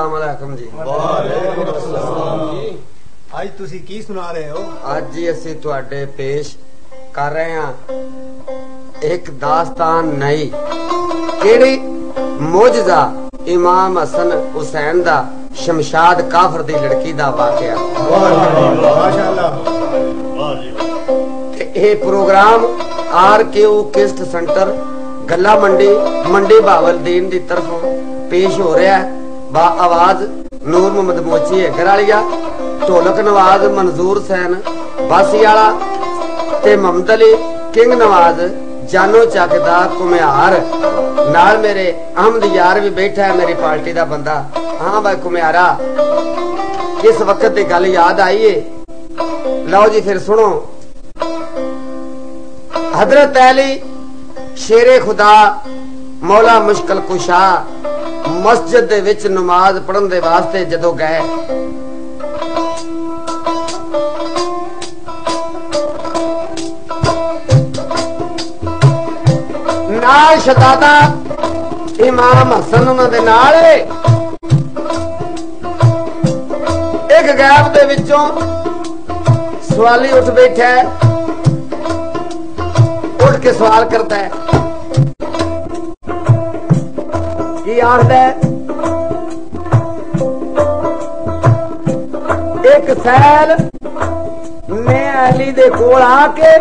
अस्सलाम वालेकुम जी। वालेकुम अस्सलाम जी। आज तुसी की सुना रहे हो? आज जी असी तुहाडे पेश कर रहे हैं एक दास्तान नई, केड़ी मोजजा इमाम हसन हुसैन दा शमशाद काफर दी लड़की दा वाकया। माशाअल्लाह। ये प्रोग्राम RKU किस्ट सेंटर गला मंडी बावलदीन दी तरफों पेश हो रहा है। बा आवाज नूर मोहम्मद मोची है गरालिया, ढोलक नवाज मंजूर सैन बासीवाला ते मोहम्मद अली किंग नवाज जानो चकदा कुम्हार। नाल मेरे अहमद यार भी बैठा है, मेरी पार्टी दा बंदा। हाँ भाई कुम्हारा, किस वक्त दी गल याद आई है? लो जी फिर सुनो। हजरत अली शेरे खुदा मौला मुश्किल कुशा मस्जिद दे विच नमाज पढ़न दे वास्ते जदों गए, नाल शहजादा इमाम हसन उन्हां दे नाल एक गैब दे विचों सवाली उठ बैठा है, उठ के सवाल करता है। की आखदा है? एक सैल ने अली दे कोल आके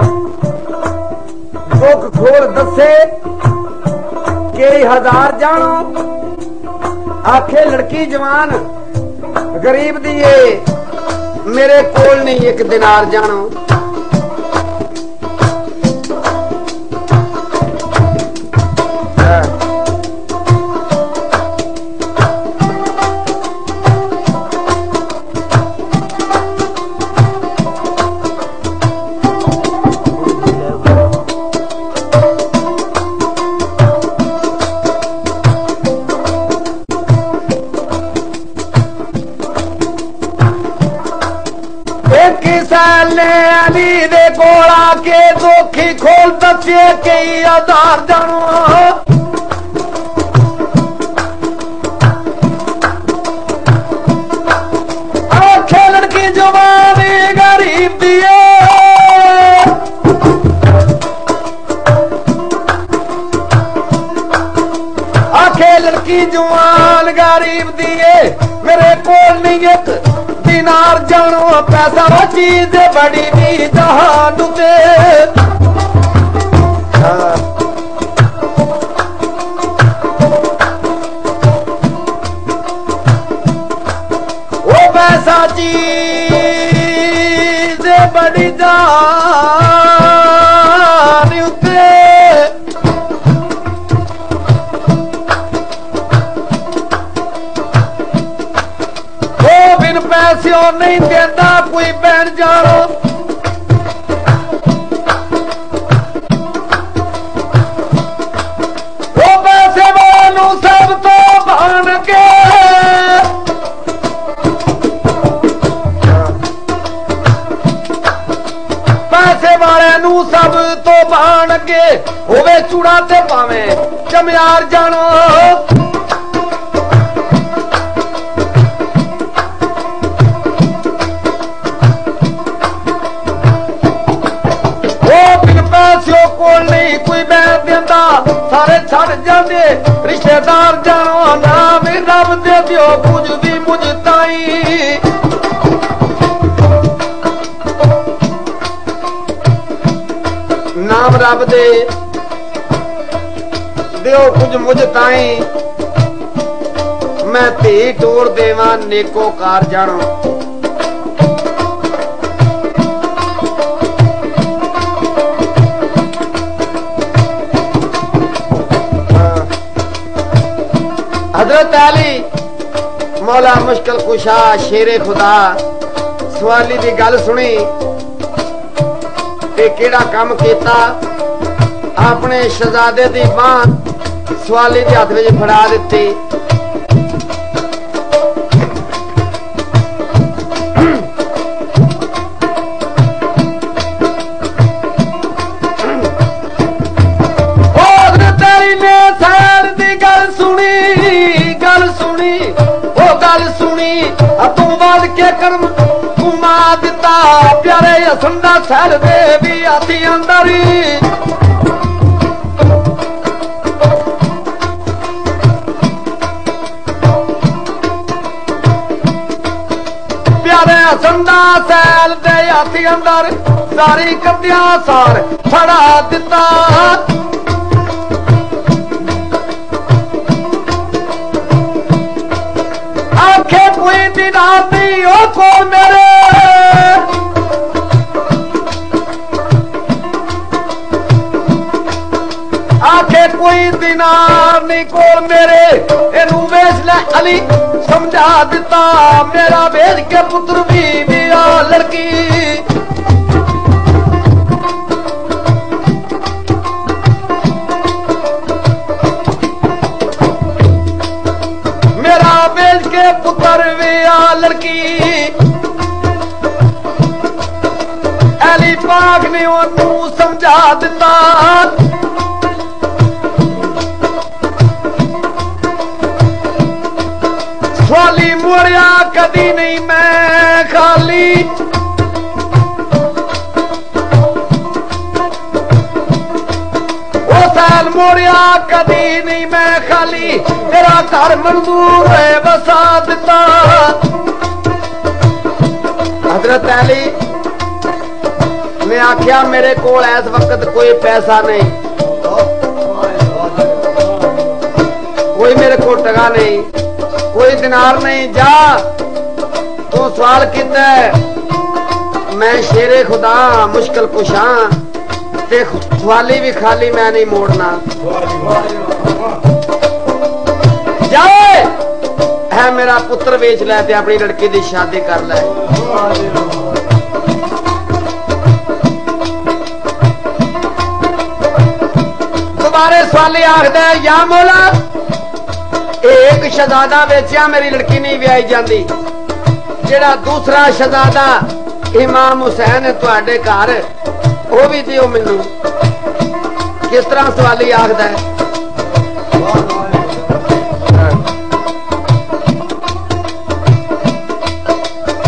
दुख खोल दसे, केड़ी हजार जानो? आखे लड़की जवान गरीब दी मेरे कोल नहीं एक दिनार जानो। अली दे कोल आके दुखी खोल दसे, कई आधार जानो। आखे लड़की जवान गरीब दिए, आखे लड़की जवान गरीब दिए मेरे कोल नहीं एक दिनार जानो। पैसा वो चीज बड़ी भी जहान दे, वो पैसा चीज बड़ी जान उते। पैसे नहीं देता कोई बैठ जानो। वो पैसे वालों सब तो भान के, पैसे वाले नू सब तो भान के, होवे चूड़ा ते पावे चमियार जानो। कोई बैठ देंदा सारे छड़ जाते, रिश्तेदार जानो ना भी रब दे दियो कुछ भी मुझ ताई। नाम रब दे दियो कुछ मुझ ताई, मैं धी टोर देवा नेको कार जानो। हजरत अली मौला मुश्किल कुशा शेरे खुदा सवाली दी गल सुनी ते केड़ा काम कीता, अपने शहजादे दी बांह सवाली दे हाथ विच फड़ा दित्ती। गल सुनी वो गल करम घुमा दिता प्यारे हसंदा सैल दे भी हाथी अंदर प्यारे हसंदा सैल दे हाथी अंदर सारी कद्या सार फड़ा दिता आखे कोई दिन आती हो को मेरे आखे कोई दिनार नहीं को मेरे इनू वेच ले अली समझा दिता मेरा वेच के पुत्र भी आ लड़की मेरा वेच के पुत्र भी आ लड़की अली पाक ने ओनू समझा दिता खाली मोड़िया कदी नहीं मैं खाली ओ साल मोड़िया कदी नहीं मैं खाली तेरा घर मंजूर है बसा दिता हजरत अली ने आख्या मेरे को इस वक्त कोई पैसा नहीं कोई मेरे को टका नहीं कोई दिनार नहीं जा तू सवाल किता मैं शेरे खुदा मुश्किल कुशा ते खाली भी खाली मैं नहीं मोड़ना जाए है मेरा पुत्र बेच ले ते अपनी लड़की की शादी कर ले दोबारे सवाली आखदा या मौला एक शहजादा बेचिया मेरी लड़की नहीं ब्याई जाती जेड़ा दूसरा शहजादा इमाम हुसैन है तुहाडे घर वो भी दियो मैनू किस तरह सवाली आखदा है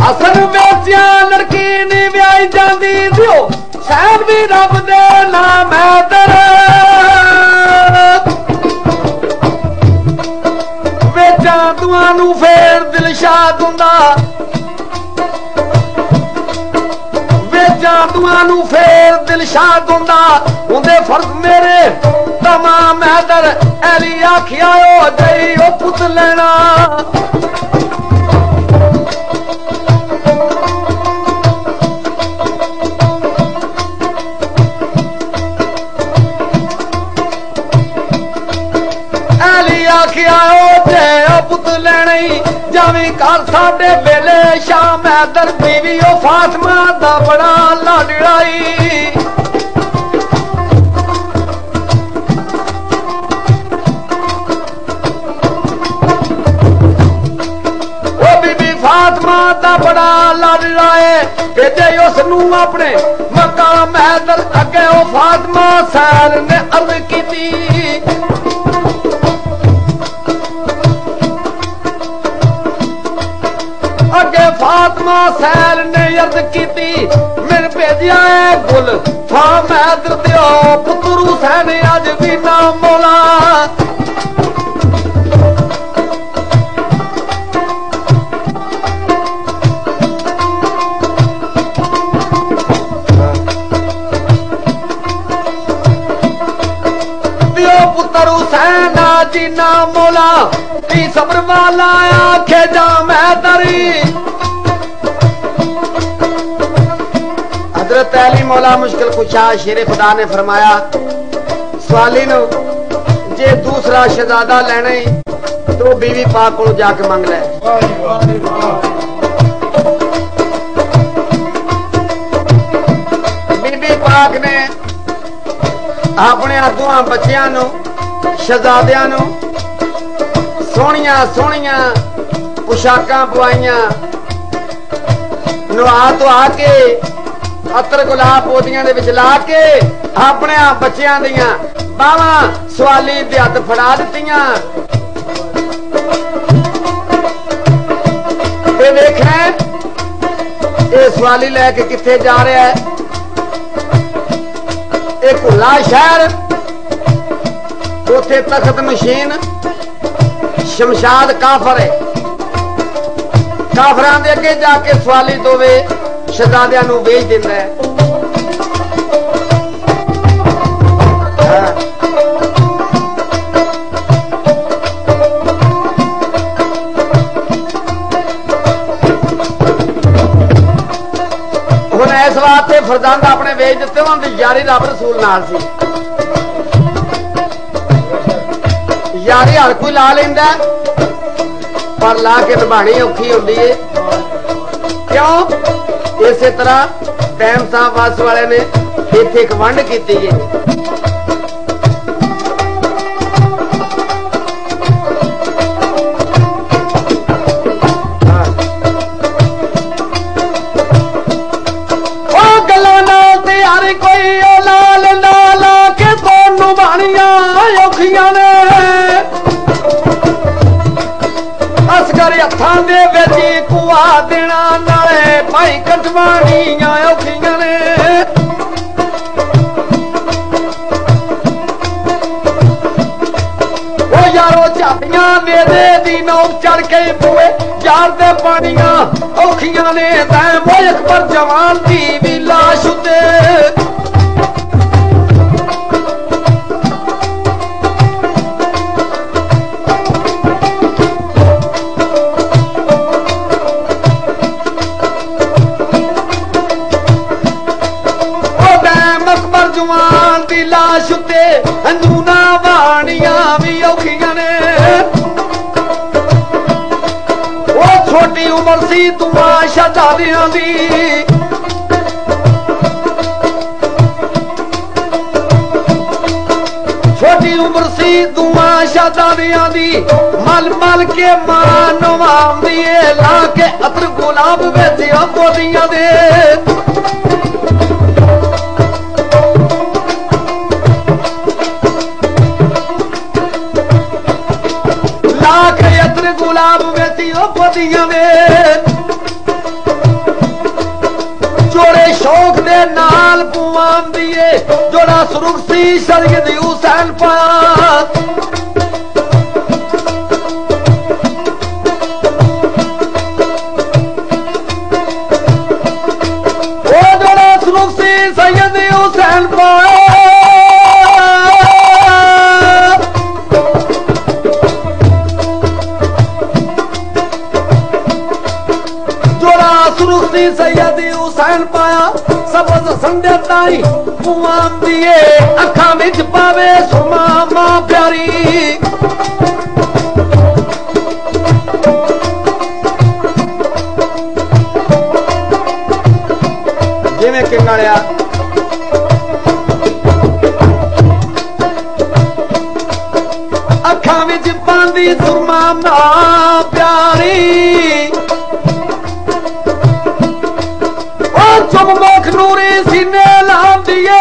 असल बेचिया लड़की नहीं ब्याई जाती दियो सैन भी रब दे नाम है तेरे दुआनू फेर दिलशाद हुंदा वेचा दुआनू फेर दिलशाद हुंदा उंदे फर्ज मेरे तमाम हैदर अली आखिया ओ जई ओ पुत लेना अली आखिया ओ जय पुत लेनी जावी घर साडे वेले शाम हैदर बीवी ओ फातिमा दा बड़ा लाडड़ाई ओ बीबी फातिमा दा बड़ा लाडड़ा है भेजे उसनू अपने मकाम हैदर अगे ओ फातिमा सैल ने अर्ज कीती अगे फातिमा सैल ने अर्ज कीती मैंने भेजिया है गुल फाम हैदर दियो पुत्र हुसैन अज भी ना मौला दियो पुत्र हुसैन जी ना मौला ती सबर वाला आखे जा मैदरी हजरत अली मौला मुश्किल कुशा शेरे खुदा ने फरमाया सवाली नो जे दूसरा शहजादा लेने तो बीवी पाक को जाके मांग ले बीबी पाक ने अपने दोहां बच्चियां नु शहजादियां नु सोहनिया सोहनिया पोशाकां पवाइयां नवा तो आके अतर गुलाब पोदियां दे विच ला के अपने बच्चियां दियां बावां सवाली दे हत्थ फड़ा दित्तियां ते वेखना ये सवाली लैके किथे जा रहा है? एक हुला शहर, उथे तख्त मशीन शमशाद काफर है। काफरां दे अगे जाके सवाली दोवे शहजादियां नूं बेच दिंदा है। इस वास्ते फरजंद अपने वेच दिते, उन्होंने यारी रब रसूल नाल सी। यारी हर कोई ला लेंदा, पर ला के निभानी औखी होंदी है। क्यों? इसे तरह टाइम साहब वास वाले ने इत्थे एक वंड कीती है। असगर हथां दे विच कुआ देना नाले भाई कटवाणियां औखियां ने। ओ यारो झापियां मेरे दी नौक चढ़ के बुए यार दे पानियां औखियां ने। तैं मुल्क पर जवान दी भी लाश उते लाश उते अंदरूना वाणियां भी औखियां ने। ओ छोटी उम्र सी तुआ शहजादियां दी, छोटी उम्र सी तुआ शहजादियां दी। मल मल के मां नवांदी ला के अतर गुलाब बेचिया बोलियां दे। गुलाब बेची पतियां दे जोड़े शौक दे नाल पुआं दिए। जोड़ा सुरुख सी शरीयत हुसैन पाक। ओ जोड़ा सुरुख सी सैयद हुसैन पाक। सैयद हुसैन पाया सबज संदे ताई पुआं दिए। अखां विच पावे सुमा मां प्यारी। जिवें किंगालिया अखां विच पांदी सुमा मां प्यारी। चुममुख नूरी सीने लाम दिए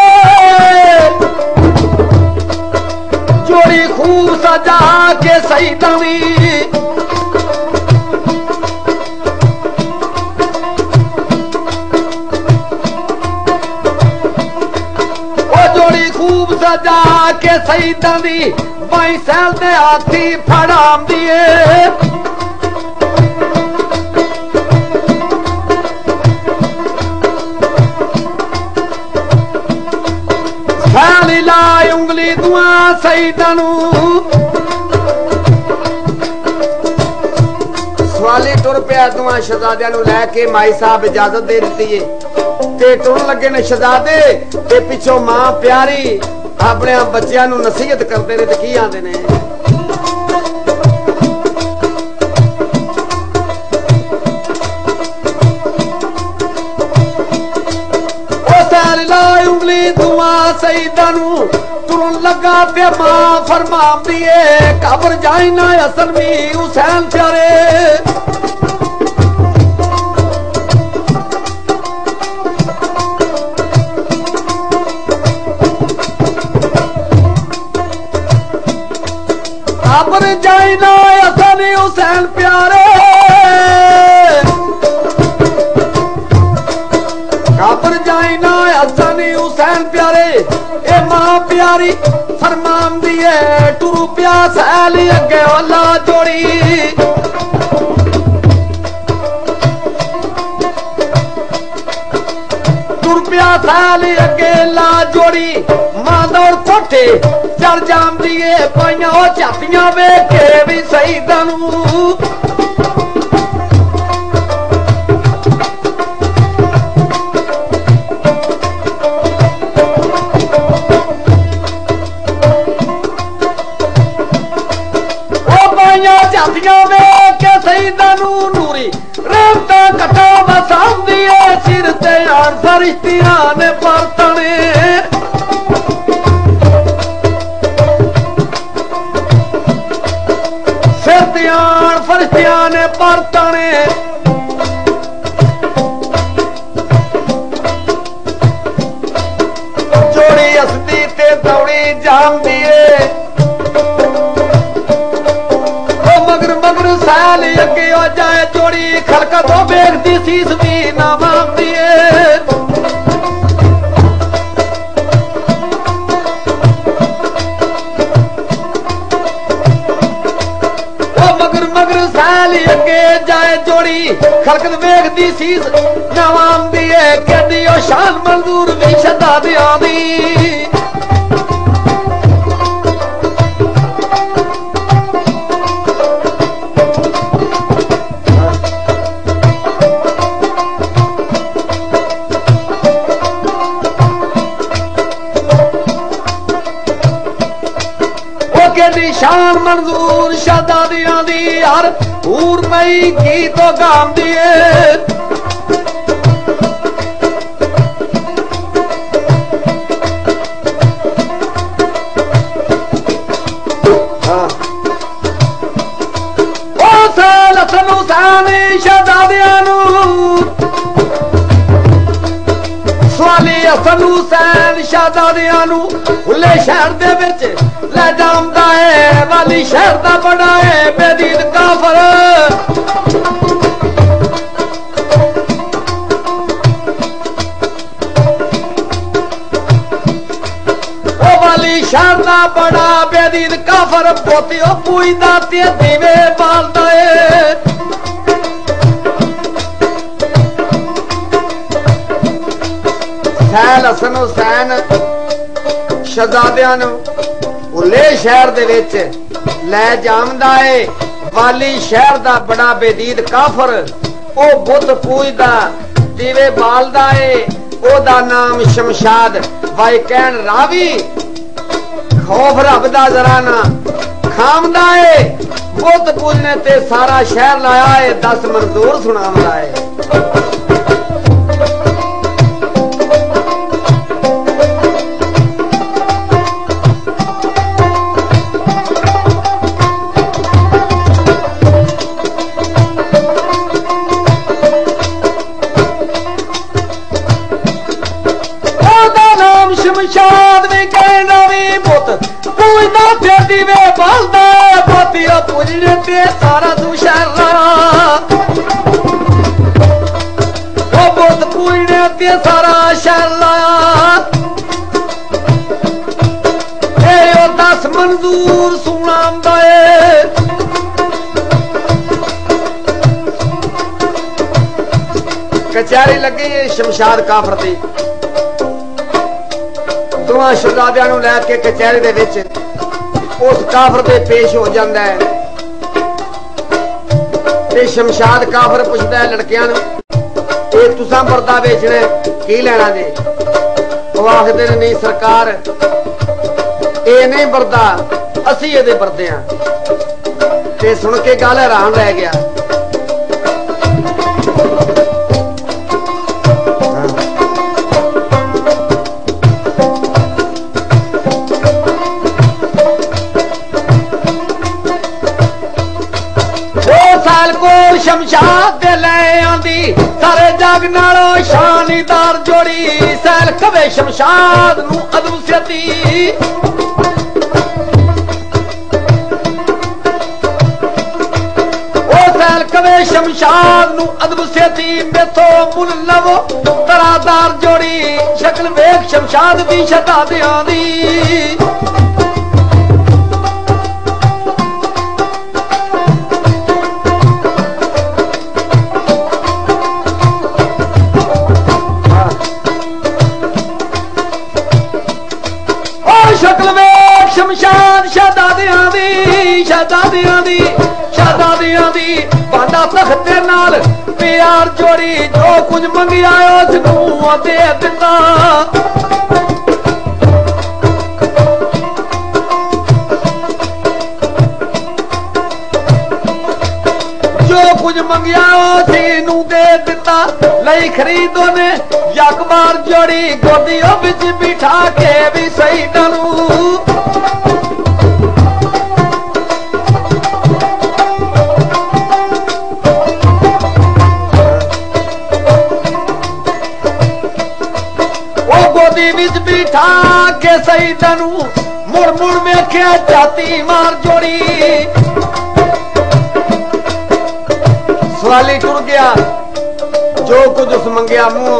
जोड़ी खूब सजा के सही तवी। ओ जोड़ी खूब सजा के सही तवी बाई सैल दे हाथी फड़ाम दिए। लाई उंगली दुआ सईदानू सवाली टुर पिया। दुआ शहजादियां नू लैके माई साहब इजाजत दे दी है ते टुर लगे ने शहजादे ते पिछों मां प्यारी अपने बच्चों नू नसीहत करते ने ते की आंदे ने। उंगली दुआ सईदानू तुरन लगा पे मां फरमाम दिए। कब्र जाई ना असल भी हुसैन प्यारे। कब्र जाई ना असल हुसैन प्यारे। हसन हुसैन प्यारे ए मां प्यारी फरमान दिए टुरु प्या सैली अगे वाला जोड़ी टुर प्या सैली अगे ला जोड़ी मां दौड़ कोठे चढ़ जाम दिए पाइया झातियां वेख के भी सही दनू नूरी रेवता कटा बसांदी सिर ते आन फरिश्तियां ने परतने सिर ते आन फरिश्तियां ने परतने जोड़ी असदी ते दौड़ी जामदी सैली अगे हो जाए जोड़ी खलका तो बेगती सीस भी ना मांगती मगर मगर सैली अगे जाए जोड़ी खलकत बेगती सीस ना मांगती है कहती ओ शान मंजूर भी शदा दिया दी शान मंजूर शहजादियां दी हर हूर मई की तो गाम दिए हसन हुसैन शहजादियां नू उले शहर दे विच ले जांदा है वाली शहर दा बड़ा है बेदीद काफर ओ वाली शहर दा बड़ा बेदीद काफर पोती ओ पूजदा ते दीवे बालदा है हसन हुसैन शहजादियां नू उले शहर दे विच ले जांदा है वाली शहर दा बड़ा बेदीद काफर ओ बुत पूजदा दीवे बालदा है ओदा नाम शमशाद वाई कहन रावी खौफ रब दा जरा ना खामदा है बुत पूजने ते सारा शहर लाया है 10 मंजूर सुनावदा है शमशाद भी कहना भी पुत पूजदा फिर दीवे बालदा पोती पूजने ते सारा दुशहरा ओ पुत पूजने ते सारा शहरा ए 10 मंजूर सुनांदा है कचहरी लगी शमशाद काफर दी दोवां शहजादियां नूं लैके कचहरी दे विच उस काफर दे पेश हो जांदा है ते शमशाद काफर पुछदा है लड़कियां नूं ए तुसां पर्दा बेचना की लेना जे ओह आखदे ने नहीं सरकार ए नहीं पर्दा असीं इहदे पर्दे हां ते सुन के गल हैरान रह गया शमशाद दे ले आंदी सारे जग नालों शानदार जोड़ी सैल कवे शमशाद नू अदब सती ओ सैल कवे शमशाद नू अदब सती मेथो मुल लवो तरादार जोड़ी शक्ल शमशाद दी शहजादियां दी शक्ल वेख शमशाद शहजादियां दी शहजादियां दी शहजादियां दी बांदा तख्त नाल प्यार जोड़ी जो कुछ मंगिया उसनूं दे दिता जो कुछ मंगिया उसी दे दिता लई खरीदो ने यक बार जोड़ी गोदियों बिच बिठा के भी सही डालू गोदी बिच बिठा के सही डालू मुड़ मुड़ वेख्या छाती मार जोड़ी सवाली टुर गया जो कुछ उस मंगया मुंह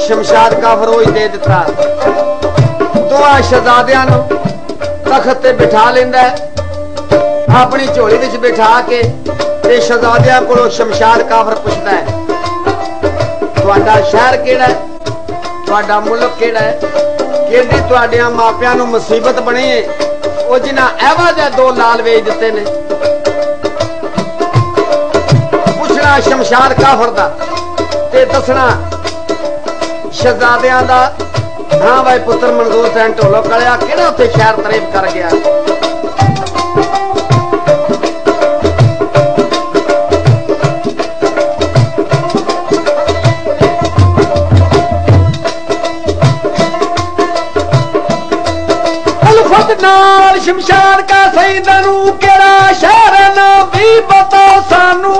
शमशाद काफर ही दे दिता दोवां शहजादियां नूं तख्त ते बिठा लेंदा अपनी झोली विच बिठा के ते शहजादियां कोलों शमशाद काफर पुछदा है तुहाडा शहर किहड़ा है तुहाडा मुल्क किहड़ा है किहड़ी तुहाडियां मापियां नूं मुसीबत बनी है ओ जिन्हां एवा जे दो लाल वेच दित्ते ने शमशाद काफर दा ते दसना शहजादियां दा हां भाई पुत्र मंजूर हुसैन ढोलो कलिया किहड़ा उत्थे शहर तरीफ कर गया उल्फत नाल शमशाद का सईदा नूं किहड़ा शहर ना भी बताओ सानू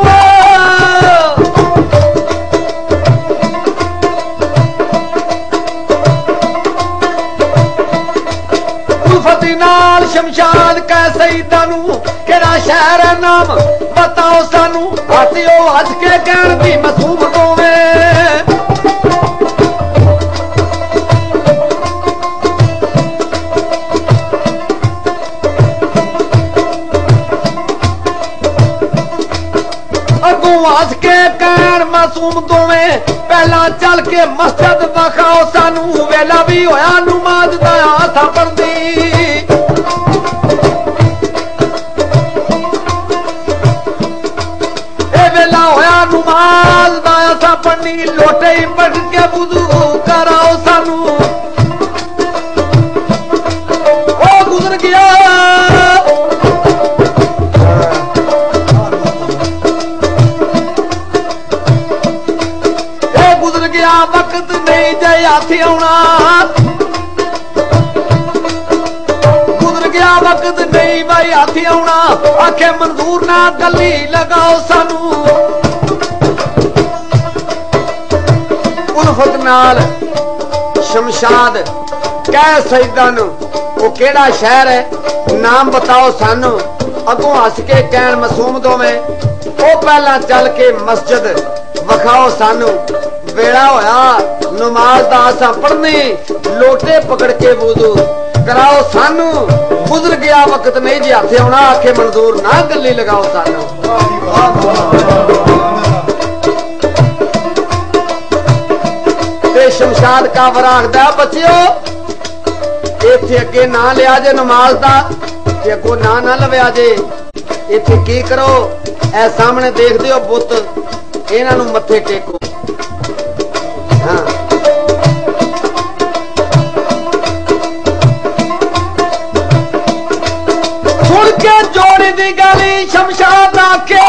शमशाद का सईदा नूं केड़ा शहर है नाम बताओ सानू हाथियो हज के कहण दी मासूम दोवे अगों हज के कहण मासूम दोवे पहला चल के मस्जिद वखाओ सानू वेला भी होया नमाज दा हाथ पढ़दी नमाज दा पढ़नी लोटे ही पढ़ के वुज़ू कराओ सानू ओ गुजर गया गुजर गया वक्त नहीं जे हाथी आउणा गुजर गया वक्त नहीं भाई हाथी आउणा आखे मंजूर ना गली लगाओ सानू उल्फत नाल शमशाद कह सईदा नूं ओ केड़ा शहर है नाम बताओ सानू अगों हस के कहण मासूम दोवें ओ पहला चल के मस्जिद वखाओ सानू वेला होया नमाज दा असां पढ़नी लोटे पकड़ के वुज़ू कराओ सानू गुजर गया वक्त नहीं जी हाथे आउणा आखे मंजूर ना गली लगाओ सानू शमशाद काफर आखदा बच्चियो इत्थे अगे ना लिया जे नमाज दा ते अगों ना लविया जे इत्थे की करो ए सामने देखदे हो बुत इन्हां नूं मत्थे टेको हां सुन के जोड़ी दी गली शमशाद आखे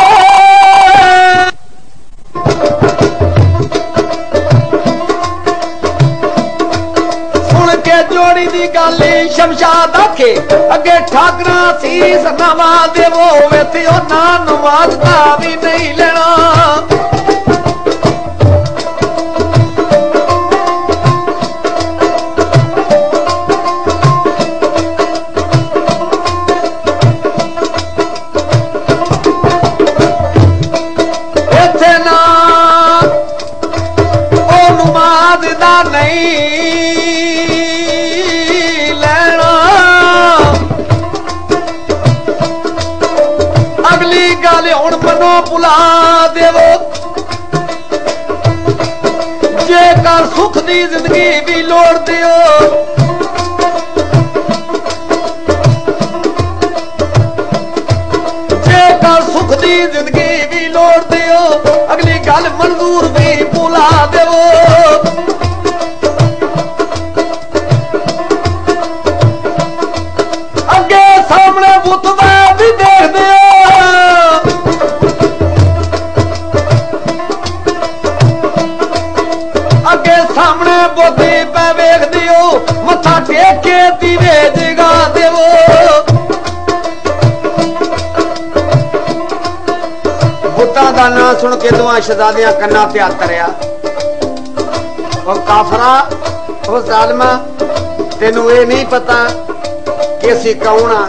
जोड़ी दी गाली शमशाद आखे अगे ठाकरा सीस नवा देवो वेथियो ना नमाज दा भी नहीं लेना इत्थे ना ओ नमाज दा नहीं दी जिंदगी भी लोड़ दियो जेकर सुख दी जिंदगी भी लोड़ दियो अगली गल मंजूर भी भुला देवो अगे सामने बुतवा भी देख दियो अगे सामने बोधी पे वेख दियो मथा टेक के दीवे जगा देवो बुता दा ना सुन के दुआ शहजादियां कन्ना ते आतरिया ओ काफरा ओ जालिमा तेनू ये नहीं पता कि असी कौन आ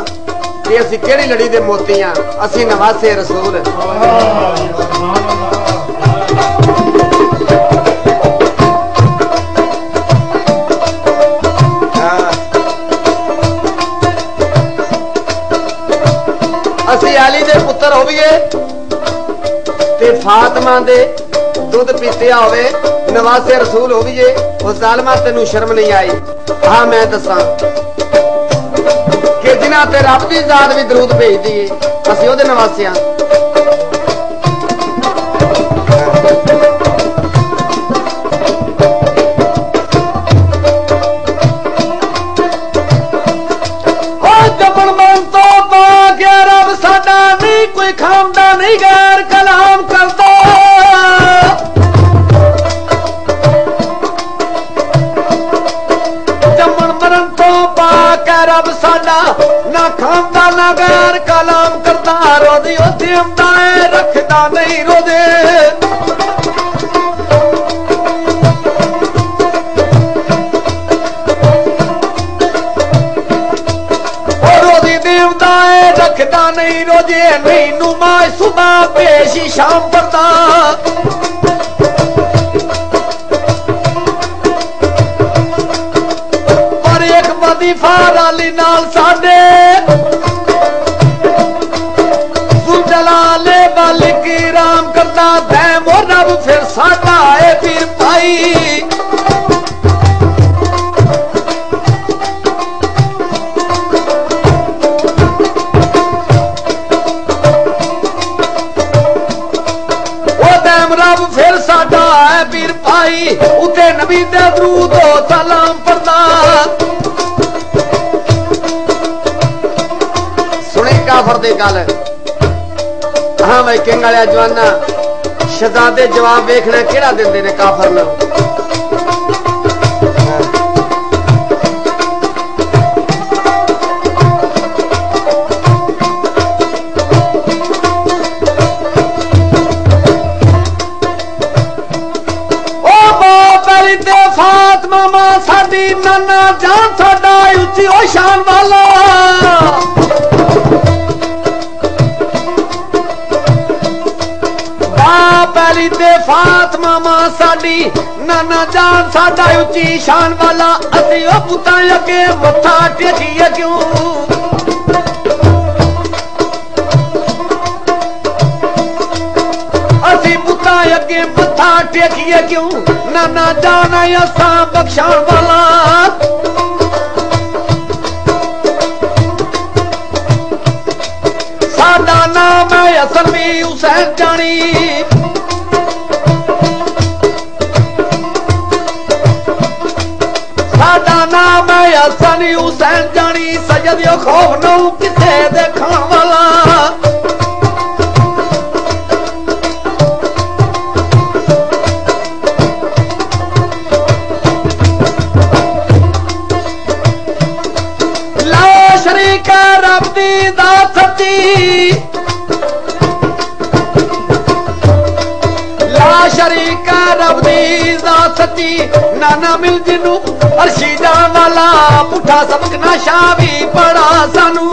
कि असी केड़ी लड़ी दे मोती आ असी नवासे रसूल असी अली दे पुत्र होविए ते फातिमा दे दूध पीतिया होवे नवासे रसूल होविए ओ जालिमा तेनू शर्म नहीं आई हां मैं दसा कि जिन्हां ते रब दी जात भी दरूद भेज दी असी ओदे नवासियां कोई खामदा नहीं गैर कलाम करता जमन मरन तो पाक रब साडा ना खामदा ना गैर कलाम करता रोदी देवता है रखदा नहीं रोदे रखदा नहीं रोजे नहीं नुमाज सुबह पेशी शाम पड़ता पर एक वजीफा राली नाल साडे सुजलाले मालिक राम करता दैम और रब फिर साडा है पीर भाई रब फिर साडा है पीर भाई उते नबी दे दरूद हो सलाम पढ़दा सुने काफर दे गल हां भाई किंग वाले जवाना शहजादे जवाब देखना केड़ा दिंदे ने काफर नूं फातिमा मां साडी नाना जान साडा उच्ची ओ शान वाला बाप अली ते फातिमा मां साडी नाना जान साडा उच्ची शान वाला असी ओ पुत्तां अगे मत्था टेकीए क्यों अगे मत्था टेकीए क्यों नाना जाना असा बख्शाण वाला साडा नाम है असल भी हुसैन जानी साडा नाम है असल हुसैन जानी सजद खौफ नू किथे देखण वाला ला शरीका रब दी जात सच्ची नाना मिल जिनू अर्शी जान वाला पुठा सबक नाशा भी पड़ा सानू